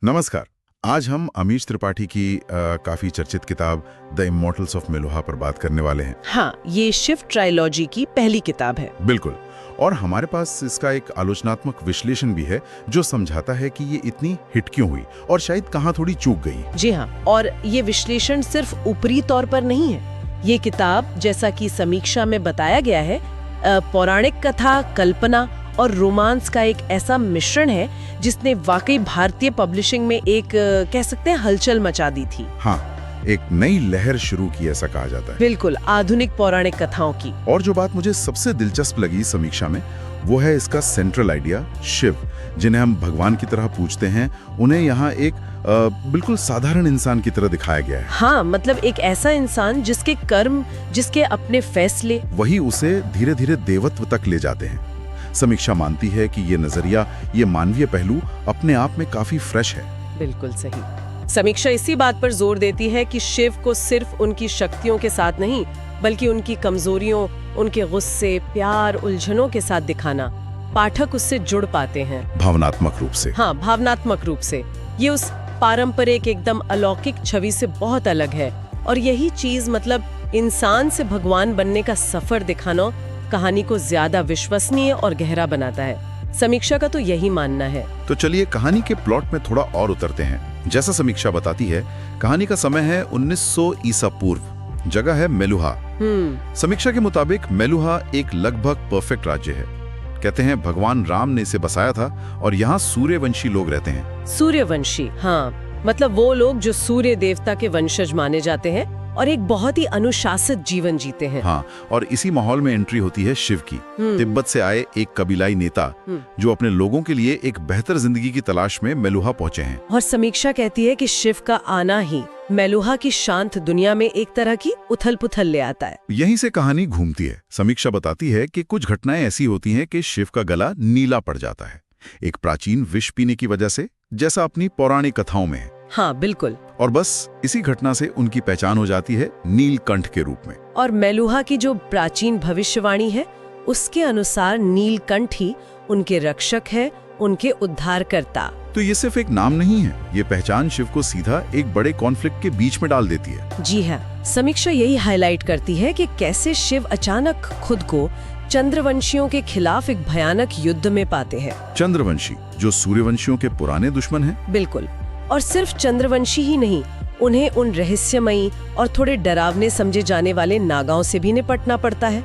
नमस्कार। आज हम अमीश त्रिपाठी की काफी चर्चित किताब द इमॉर्टल्स ऑफ मेलुहा पर बात करने वाले हैं। हाँ, ये शिव ट्रायलॉजी की पहली किताब है। बिल्कुल। और हमारे पास इसका एक आलोचनात्मक विश्लेषण भी है जो समझाता है कि ये इतनी हिट क्यों हुई और शायद कहाँ थोड़ी चूक गई। जी हाँ, और ये विश्लेषण सिर्फ ऊपरी तौर पर नहीं है। ये किताब, जैसा कि समीक्षा में बताया गया है, पौराणिक कथा, कल्पना और रोमांस का एक ऐसा मिश्रण है जिसने वाकई भारतीय पब्लिशिंग में एक कह सकते हैं हलचल मचा दी थी। हाँ, एक नई लहर शुरू की ऐसा कहा जाता है। बिल्कुल, आधुनिक पौराणिक कथाओं की। और जो बात मुझे सबसे दिलचस्प लगी समीक्षा में, वो है इसका सेंट्रल आइडिया, शिव, जिन्हें हम भगवान की तरह पूजते हैं, उन्हें यहाँ एक बिल्कुल साधारण इंसान की तरह दिखाया गया है। हाँ, मतलब एक ऐसा इंसान जिसके कर्म, जिसके अपने फैसले, वही उसे धीरे धीरे देवत्व तक ले जाते हैं। समीक्षा मानती है कि ये नजरिया, ये मानवीय पहलू अपने आप में काफी फ्रेश है। बिल्कुल सही। समीक्षा इसी बात पर जोर देती है कि शिव को सिर्फ उनकी शक्तियों के साथ नहीं, बल्कि उनकी कमजोरियों, उनके गुस्से, प्यार, उलझनों के साथ दिखाना, पाठक उससे जुड़ पाते हैं भावनात्मक रूप से। हाँ, भावनात्मक रूप से। ये उस पारंपरिक एकदम अलौकिक छवि से बहुत अलग है। और यही चीज, मतलब इंसान से भगवान बनने का सफर दिखाना, कहानी को ज्यादा विश्वसनीय और गहरा बनाता है। समीक्षा का तो यही मानना है। तो चलिए कहानी के प्लॉट में थोड़ा और उतरते हैं। जैसा समीक्षा बताती है, कहानी का समय है 1900 ईसा पूर्व। जगह है मेलुहा। समीक्षा के मुताबिक मेलुहा एक लगभग परफेक्ट राज्य है। कहते हैं भगवान राम ने इसे बसाया था और यहाँ सूर्यवंशी लोग रहते हैं। सूर्यवंशी, हाँ, मतलब वो लोग जो सूर्य देवता के वंशज माने जाते हैं और एक बहुत ही अनुशासित जीवन जीते हैं। हाँ, और इसी माहौल में एंट्री होती है शिव की। तिब्बत से आए एक कबीलाई नेता जो अपने लोगों के लिए एक बेहतर जिंदगी की तलाश में मेलुहा पहुंचे हैं। और समीक्षा कहती है कि शिव का आना ही मेलुहा की शांत दुनिया में एक तरह की उथल पुथल ले आता है। यहीं से कहानी घूमती है। समीक्षा बताती है कि कुछ घटनाएं ऐसी होती हैं कि शिव का गला नीला पड़ जाता है, एक प्राचीन विष पीने की वजह से, जैसा अपनी पौराणिक कथाओं में है। हाँ, बिल्कुल। और बस इसी घटना से उनकी पहचान हो जाती है नीलकंठ के रूप में। और मेलुहा की जो प्राचीन भविष्यवाणी है, उसके अनुसार नीलकंठ ही उनके रक्षक है, उनके उद्धारकर्ता। तो ये सिर्फ एक नाम नहीं है, ये पहचान शिव को सीधा एक बड़े कॉन्फ्लिक्ट के बीच में डाल देती है। जी हाँ, समीक्षा यही हाईलाइट करती है कि कैसे शिव अचानक खुद को चंद्रवंशियों के खिलाफ एक भयानक युद्ध में पाते हैं। चंद्रवंशी जो सूर्यवंशियों के पुराने दुश्मन हैं। बिल्कुल। और सिर्फ चंद्रवंशी ही नहीं, उन्हें उन रहस्यमयी और थोड़े डरावने समझे जाने वाले नागाओं से भी निपटना पड़ता है।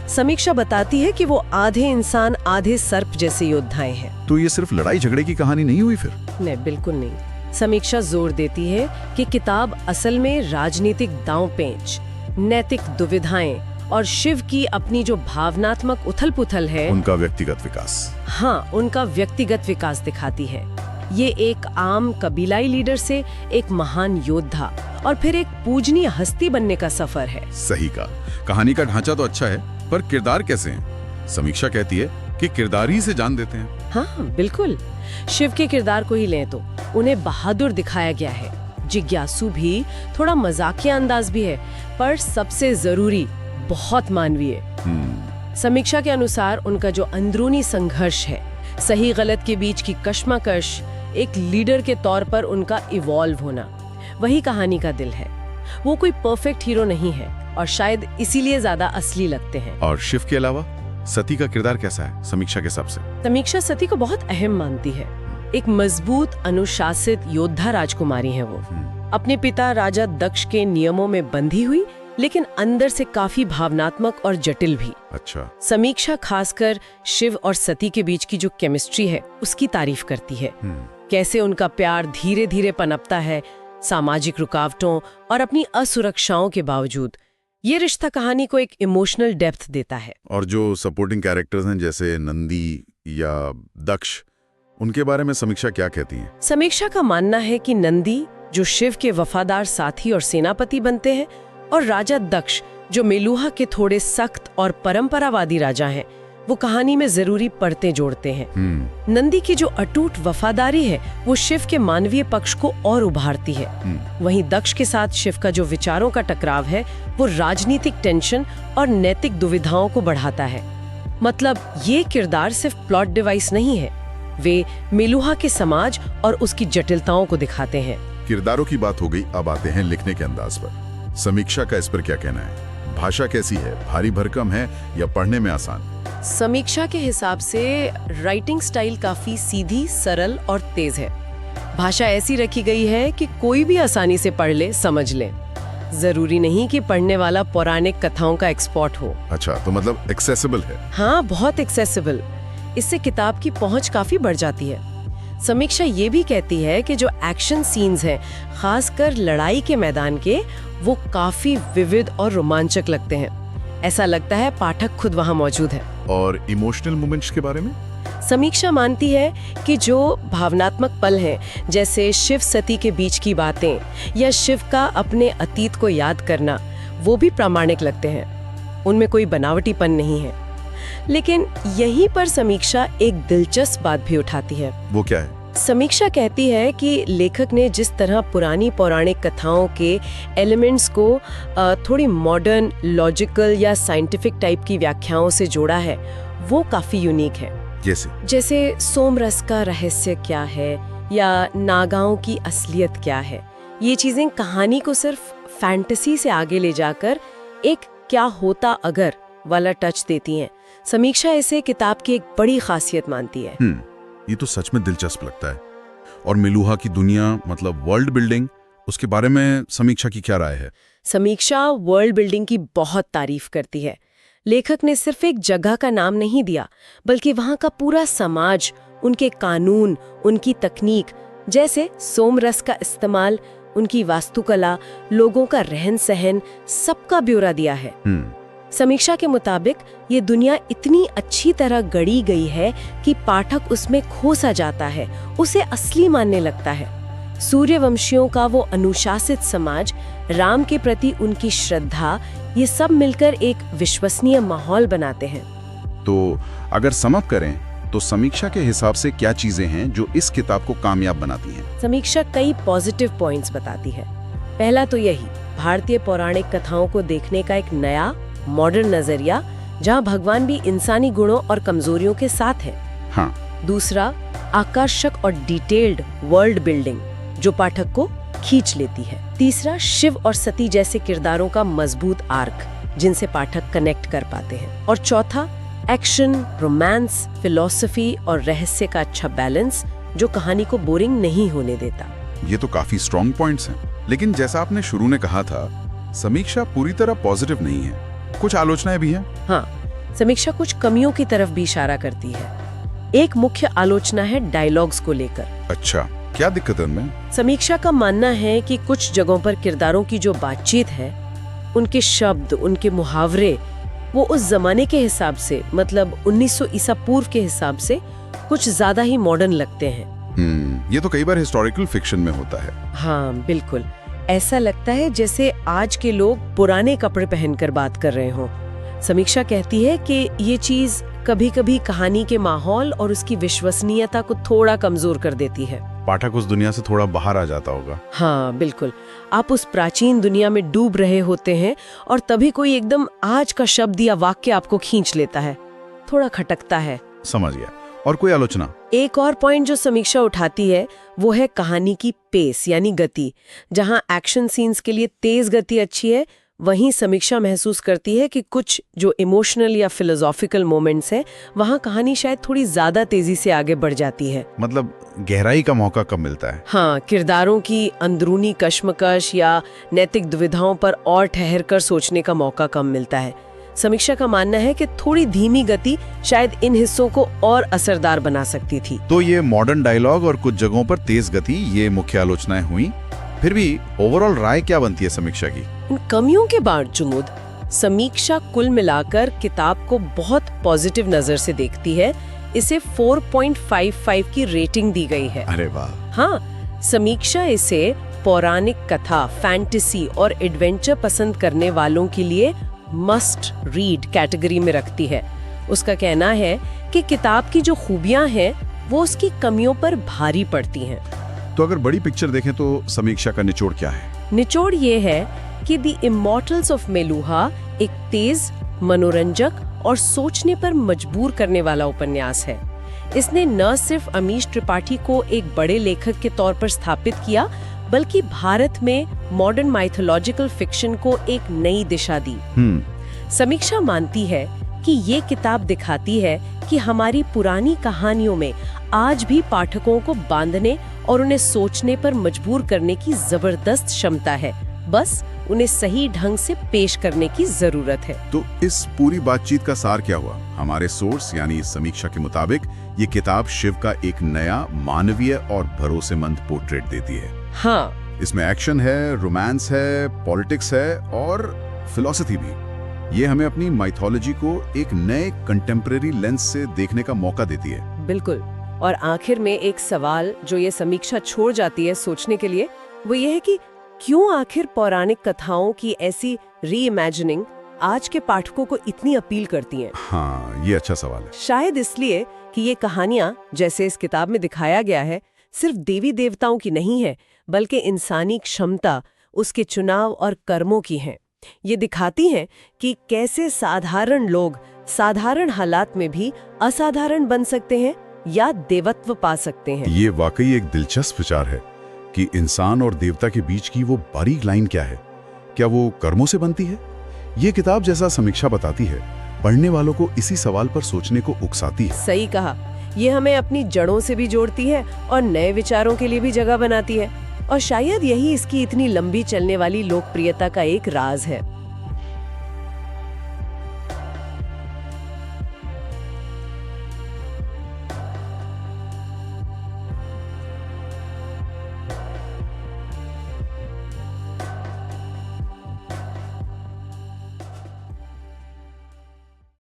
समीक्षा बताती है कि वो आधे इंसान आधे सर्प जैसे योद्धाएं हैं। तो ये सिर्फ लड़ाई झगड़े की कहानी नहीं हुई फिर? नहीं, बिल्कुल नहीं। समीक्षा जोर देती है कि किताब असल में राजनीतिक दांव-पेंच, नैतिक दुविधाएं और शिव की अपनी जो भावनात्मक उथल-पुथल है, उनका व्यक्तिगत विकास। हाँ, उनका व्यक्तिगत विकास दिखाती है। ये एक आम कबीलाई लीडर से एक महान योद्धा और फिर एक पूजनीय हस्ती बनने का सफर है। सही का। कहानी का ढांचा तो अच्छा है, पर किरदार कैसे हैं? समीक्षा कहती है कि किरदार ही से जान देते हैं। हाँ, बिल्कुल। शिव के किरदार को ही लें तो उन्हें बहादुर दिखाया गया है, जिज्ञासु भी, थोड़ा मजाकिया अंदाज भी है, पर सबसे जरूरी बहुत मानवीय। समीक्षा के अनुसार उनका जो अंदरूनी संघर्ष है, सही गलत के बीच की कश्मकश, एक लीडर के तौर पर उनका इवॉल्व होना, वही कहानी का दिल है। वो कोई परफेक्ट हीरो नहीं है और शायद इसीलिए ज्यादा असली लगते हैं। और शिव के अलावा सती का किरदार कैसा है समीक्षा के हिसाब से? समीक्षा सती को बहुत अहम मानती है। एक मजबूत, अनुशासित योद्धा राजकुमारी है वो। अपने पिता राजा दक्ष के नियमों में बंधी हुई, लेकिन अंदर से काफी भावनात्मक और जटिल भी। अच्छा। समीक्षा खासकर शिव और सती के बीच की जो केमिस्ट्री है, उसकी तारीफ करती है। कैसे उनका प्यार धीरे धीरे पनपता है, सामाजिक रुकावटों और अपनी असुरक्षाओं के बावजूद। ये रिश्ता कहानी को एक इमोशनल डेप्थ देता है। और जो सपोर्टिंग कैरेक्टर्स हैं जैसे नंदी या दक्ष, उनके बारे में समीक्षा क्या कहती हैं? समीक्षा का मानना है कि नंदी जो शिव के वफादार साथी और सेनापति बनते हैं, और राजा दक्ष जो मेलुहा के थोड़े सख्त और परंपरावादी राजा हैं, वो कहानी में जरूरी परतें जोड़ते हैं। नंदी की जो अटूट वफादारी है, वो शिव के मानवीय पक्ष को और उभारती है। वहीं दक्ष के साथ शिव का जो विचारों का टकराव है, वो राजनीतिक टेंशन और नैतिक दुविधाओं को बढ़ाता है। मतलब ये किरदार सिर्फ प्लॉट डिवाइस नहीं है, वे मेलुहा के समाज और उसकी जटिलताओं को दिखाते हैं। किरदारों की बात हो गई, अब आते हैं लिखने के अंदाज पर। समीक्षा का इस पर क्या कहना है? भाषा कैसी है? भारी भरकम है या पढ़ने में आसान? समीक्षा के हिसाब से राइटिंग स्टाइल काफी सीधी, सरल और तेज है। भाषा ऐसी रखी गई है कि कोई भी आसानी से पढ़ ले, समझ ले। जरूरी नहीं कि पढ़ने वाला पौराणिक कथाओं का एक्सपर्ट हो। अच्छा, तो मतलब एक्सेसिबल है। हाँ, बहुत एक्सेसिबल। इससे किताब की पहुंच काफी बढ़ जाती है। समीक्षा ये भी कहती है कि जो एक्शन सीन्स हैं, खासकर लड़ाई के मैदान के, वो काफी विविध और रोमांचक लगते हैं। ऐसा लगता है पाठक खुद वहां मौजूद है। और इमोशनल मोमेंट्स के बारे में? समीक्षा मानती है कि जो भावनात्मक पल हैं, जैसे शिव सती के बीच की बातें या शिव का अपने अतीत को याद करना, वो भी प्रामाणिक लगते हैं। उनमें कोई बनावटीपन नहीं है। लेकिन यहीं पर समीक्षा एक दिलचस्प बात भी उठाती है। वो क्या है? समीक्षा कहती है कि लेखक ने जिस तरह पुरानी पौराणिक कथाओं के एलिमेंट्स को थोड़ी मॉडर्न, लॉजिकल या साइंटिफिक टाइप की व्याख्याओं से जोड़ा है, वो काफी यूनिक है। जैसे सोमरस का रहस्य क्या है या नागाओं की असलियत क्या है। ये चीजें कहानी को सिर्फ फैंटेसी से आगे ले जाकर एक क्या होता अगर वाला टच देती हैं। समीक्षा इसे किताब की एक बड़ी खासियत मानती है। ये तो सच में दिलचस्प लगता है। और मेलुहा की दुनिया, मतलब वर्ल्ड बिल्डिंग, उसके बारे में समीक्षा की क्या राय है? समीक्षा वर्ल्ड बिल्डिंग की बहुत तारीफ करती है। लेखक ने सिर्फ एक जगह का नाम नहीं दिया, बल्कि वहां का पूरा समाज, उनके कानून, उनकी तकनीक, जैसे सोमरस का इस्तेमाल, उनकी वास्तुकला, लोगों का रहन सहन, सबका ब्यौरा दिया है। समीक्षा के मुताबिक ये दुनिया इतनी अच्छी तरह गढ़ी गई है कि पाठक उसमें खो सा जाता है, उसे असली मानने लगता है। सूर्यवंशियों का वो अनुशासित समाज, राम के प्रति उनकी श्रद्धा, ये सब मिलकर एक विश्वसनीय माहौल बनाते हैं। तो अगर सम अप करें तो समीक्षा के हिसाब से क्या चीजें हैं जो इस किताब को कामयाब बनाती हैं? समीक्षा कई पॉजिटिव पॉइंट्स बताती है। पहला तो यही, भारतीय पौराणिक कथाओं को देखने का एक नया मॉडर्न नजरिया, जहां भगवान भी इंसानी गुणों और कमजोरियों के साथ है। हाँ। दूसरा, आकर्षक और डिटेल्ड वर्ल्ड बिल्डिंग जो पाठक को खींच लेती है। तीसरा, शिव और सती जैसे किरदारों का मजबूत आर्क जिनसे पाठक कनेक्ट कर पाते हैं। और चौथा, एक्शन, रोमांस, फिलॉसफी और रहस्य का अच्छा बैलेंस जो कहानी को बोरिंग नहीं होने देता। ये तो काफी स्ट्रॉन्ग पॉइंट्स हैं। लेकिन जैसा आपने शुरू में कहा था, समीक्षा पूरी तरह पॉजिटिव नहीं है, कुछ आलोचनाएं भी हैं। हाँ, समीक्षा कुछ कमियों की तरफ भी इशारा करती है। एक मुख्य आलोचना है डायलॉग्स को लेकर। अच्छा, क्या दिक्कत है उनमें? समीक्षा का मानना है कि कुछ जगहों पर किरदारों की जो बातचीत है, उनके शब्द, उनके मुहावरे, वो उस जमाने के हिसाब से, मतलब 1900 ईसा पूर्व के हिसाब से कुछ ज्यादा ही मॉडर्न लगते हैं। ये तो कई बार हिस्टोरिकल फिक्शन में होता है। हाँ, बिल्कुल। ऐसा लगता है जैसे आज के लोग पुराने कपड़े पहनकर बात कर रहे हों। समीक्षा कहती है कि ये चीज कभी-कभी कहानी के माहौल और उसकी विश्वसनीयता को थोड़ा कमजोर कर देती है। पाठक उस दुनिया से थोड़ा बाहर आ जाता होगा। हाँ, बिल्कुल। आप उस प्राचीन दुनिया में डूब रहे होते हैं और तभी कोई एकदम आज का शब्द या वाक्य आपको खींच लेता है, थोड़ा खटकता है। समझ गया। और कोई आलोचना? एक और पॉइंट जो समीक्षा उठाती है वो है कहानी की पेस यानी गति। जहां एक्शन सीन्स के लिए तेज गति अच्छी है, वहीं समीक्षा महसूस करती है कि कुछ जो इमोशनल या फिलोसॉफिकल मोमेंट्स हैं, वहां कहानी शायद थोड़ी ज्यादा तेजी से आगे बढ़ जाती है। मतलब गहराई का मौका कब मिलता है? हाँ, किरदारों की अंदरूनी कश्मकश या नैतिक दुविधाओं पर और ठहर कर सोचने का मौका कम मिलता है। समीक्षा का मानना है कि थोड़ी धीमी गति शायद इन हिस्सों को और असरदार बना सकती थी। तो ये मॉडर्न डायलॉग और कुछ जगहों पर तेज गति, ये मुख्य आलोचनाएं हुई। फिर भी ओवरऑल राय क्या बनती है समीक्षा की? इन कमियों के बावजूद समीक्षा कुल मिलाकर किताब को बहुत पॉजिटिव नजर से देखती है। इसे 4.55 की रेटिंग दी गई है। अरे वाह। हाँ, समीक्षा इसे पौराणिक कथा, फैंटेसी और एडवेंचर पसंद करने वालों के लिए मस्ट रीड कैटेगरी में रखती है। उसका कहना है कि किताब की जो खूबियां हैं वो उसकी कमियों पर भारी पड़ती हैं। तो अगर बड़ी पिक्चर देखें तो समीक्षा का निचोड़ क्या है? निचोड़ ये है कि द इमॉर्टल्स ऑफ मेलुहा एक तेज, मनोरंजक और सोचने पर मजबूर करने वाला उपन्यास है। इसने न सिर्फ अमीश त्रिपाठी को एक बड़े लेखक के तौर पर स्थापित किया, बल्कि भारत में मॉडर्न माइथोलॉजिकल फिक्शन को एक नई दिशा दी। समीक्षा मानती है कि ये किताब दिखाती है कि हमारी पुरानी कहानियों में आज भी पाठकों को बांधने और उन्हें सोचने पर मजबूर करने की जबरदस्त क्षमता है, बस उन्हें सही ढंग से पेश करने की जरूरत है। तो इस पूरी बातचीत का सार क्या हुआ? हमारे सोर्स यानी इस समीक्षा के मुताबिक ये किताब शिव का एक नया मानवीय और भरोसेमंद पोर्ट्रेट देती है। हाँ, इसमें एक्शन है, रोमांस है, पॉलिटिक्स है और फिलॉसफी भी। ये हमें अपनी माइथोलॉजी को एक नए कंटेम्परेरी लेंस से देखने का मौका देती है। बिल्कुल। और आखिर में एक सवाल जो ये समीक्षा छोड़ जाती है सोचने के लिए, वो ये है कि क्यों आखिर पौराणिक कथाओं की ऐसी री-इमेजिनिंग आज के पाठकों को इतनी अपील करती हैं? हाँ, ये अच्छा सवाल है। शायद इसलिए कि ये कहानियां, जैसे इस किताब में दिखाया गया है, सिर्फ देवी देवताओं की नहीं है, बल्कि इंसानी क्षमता, उसके चुनाव और कर्मों की हैं। ये दिखाती हैं कि कैसे साधारण लोग साधारण हालात में भी असाधारण बन सकते हैं या देवत्व पा सकते हैं। ये वाकई एक दिलचस्प विचार है कि इंसान और देवता के बीच की वो बारीक लाइन क्या है, क्या वो कर्मों से बनती है? ये किताब, जैसा समीक्षा बताती है, पढ़ने वालों को इसी सवाल पर सोचने को उकसाती है। सही कहा। ये हमें अपनी जड़ों से भी जोड़ती है और नए विचारों के लिए भी जगह बनाती है। और शायद यही इसकी इतनी लंबी चलने वाली लोकप्रियता का एक राज है।